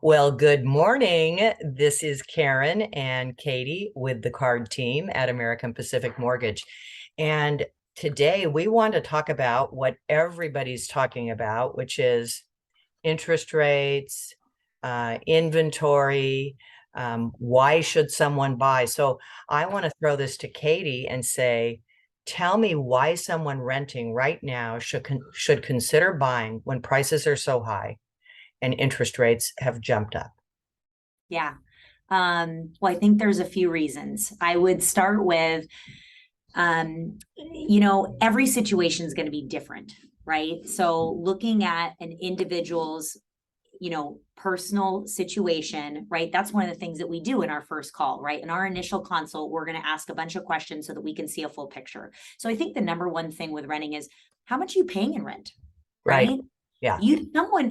Well, good morning. This is Karen and Katie with the card team at American Pacific Mortgage. And today we want to talk about what everybody's talking about, which is interest rates, inventory. Why should someone buy? So I want to throw this to Katie and say, tell me why someone renting right now should consider buying when prices are so high and interest rates have jumped up. Yeah. Well, I think there's a few reasons. I would start with, every situation is going to be different, right? So looking at an individual's, personal situation, right? That's one of the things that we do in our first call, right? In our initial consult, we're going to ask a bunch of questions so that we can see a full picture. So I think the number one thing with renting is how much are you paying in rent, Right. right? Yeah.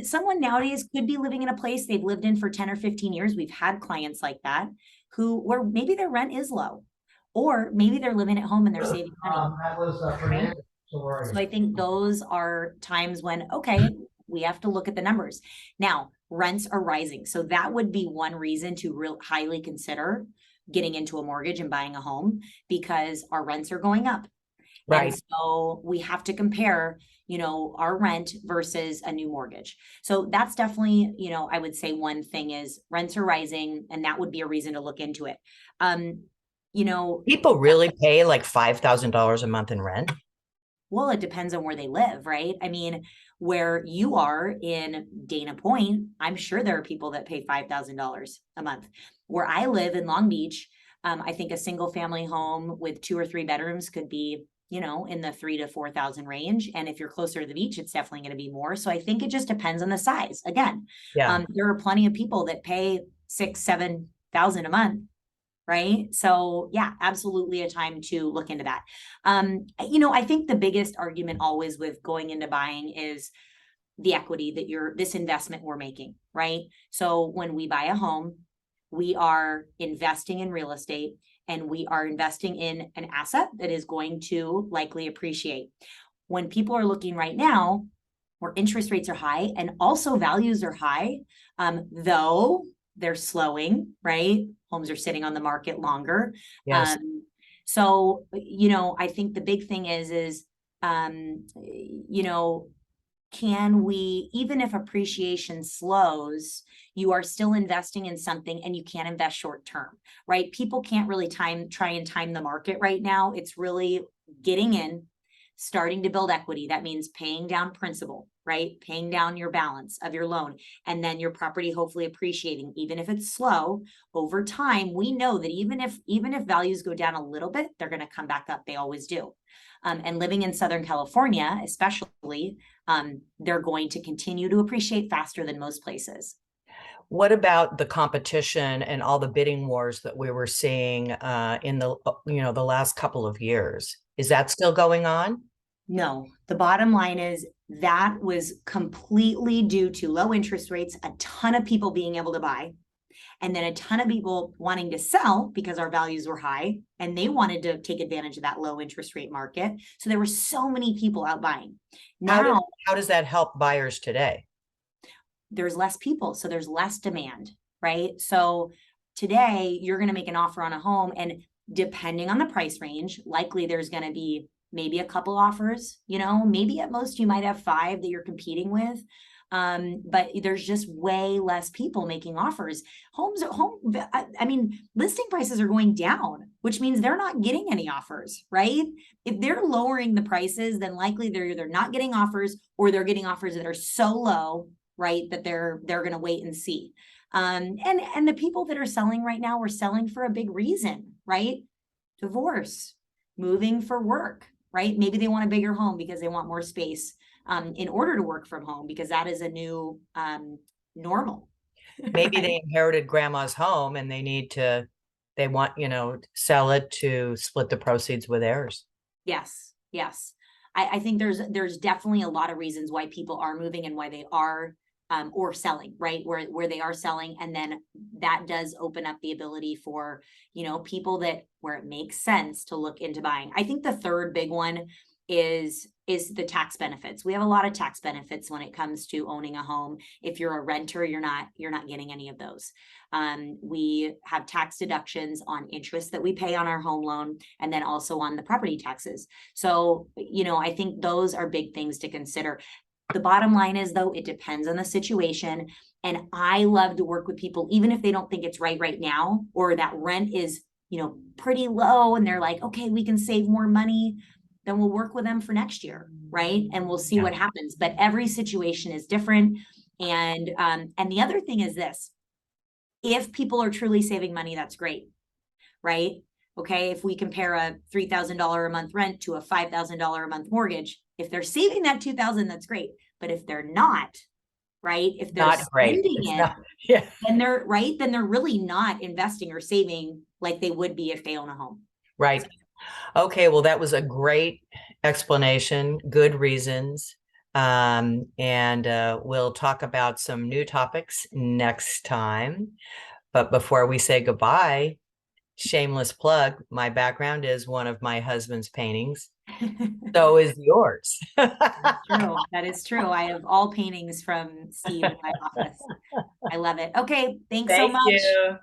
Someone nowadays could be living in a place they've lived in for 10 or 15 years. We've had clients like that where maybe their rent is low, or maybe they're living at home and they're saving money, That was right? Fernando. So Sorry. I think those are times when, okay, we have to look at the numbers. Now, rents are rising. So that would be one reason to highly consider getting into a mortgage and buying a home, because our rents are going up. And Right. so we have to compare, our rent versus a new mortgage. So that's definitely, I would say one thing is rents are rising, and that would be a reason to look into it. Um, you know, People really pay like $5,000 a month in rent. well, it depends on where they live, right? I mean, where you are in Dana Point, I'm sure there are people that pay $5,000 a month. Where I live in Long Beach, I think a single family home with 2 or 3 bedrooms could be, in the 3 to 4 thousand range. And if you're closer to the beach, it's definitely going to be more. So I think it just depends on the size. Again, Yeah. there are plenty of people that pay 6, 7 thousand a month, right? So yeah, absolutely a time to look into that. I think the biggest argument always with going into buying is the equity that this investment we're making, right? So when we buy a home, we are investing in real estate, and we are investing in an asset that is going to likely appreciate. When people are looking right now, where interest rates are high and also values are high, though they're slowing, right? Homes are sitting on the market longer. Yes. So, I think the big thing is, um, you know, can we, even if appreciation slows, you are still investing in something, and you can't invest short term, right? People can't really try and time the market right now. It's really getting in, starting to build equity. That means paying down principal, right? Paying down your balance of your loan, and then your property hopefully appreciating, even if it's slow over time. We know that even if values go down a little bit, they're going to come back up. They always do. And living in Southern California, especially, they're going to continue to appreciate faster than most places. What about the competition and all the bidding wars that we were seeing in the last couple of years? Is that still going on? No, the bottom line is that was completely due to low interest rates, a ton of people being able to buy, and then a ton of people wanting to sell because our values were high and they wanted to take advantage of that low interest rate market. So there were so many people out buying. How does Now how does that help buyers today? there's less people, so there's less demand, right? So today you're going to make an offer on a home, and depending on the price range, likely there's going to be maybe a couple offers, maybe at most you might have 5 that you're competing with. But there's just way less people making offers. I mean, listing prices are going down, which means they're not getting any offers, right? If they're lowering the prices, then likely they're either not getting offers, or they're getting offers that are so low, right, that they're going to wait and see. And the people that are selling right now are selling for a big reason, right? Divorce, moving for work, right? Maybe they want a bigger home because they want more space, in order to work from home, because that is a new normal. Maybe Right? they inherited grandma's home and they want, sell it to split the proceeds with heirs. Yes, yes. I think there's definitely a lot of reasons why people are moving and why they are, or selling, right? Where they are selling, and then that does open up the ability for, people that where it makes sense to look into buying. I think the third big one is is the tax benefits. We have a lot of tax benefits when it comes to owning a home. If you're a renter, you're not getting any of those. We have tax deductions on interest that we pay on our home loan, and then also on the property taxes. So, I think those are big things to consider. The bottom line is, though, it depends on the situation. And I love to work with people, even if they don't think it's right now, or that rent is, pretty low, and they're like, okay, we can save more money, then we'll work with them for next year, right? And we'll see what happens. But every situation is different. And the other thing is this: if people are truly saving money, that's great, right? Okay, if we compare a $3,000 a month rent to a $5,000 a month mortgage, if they're saving that $2,000, that's great. But if they're not, right? If they're Not great. spending It's it, not, yeah. then they're right, then they're really not investing or saving like they would be if they own a home. Right. Okay, well, that was a great explanation, good reasons. And we'll talk about some new topics next time. But before we say goodbye, shameless plug, my background is one of my husband's paintings. So is yours. True. That is true. I have all paintings from Steve in my office. I love it. Okay, thanks so Thank much. you.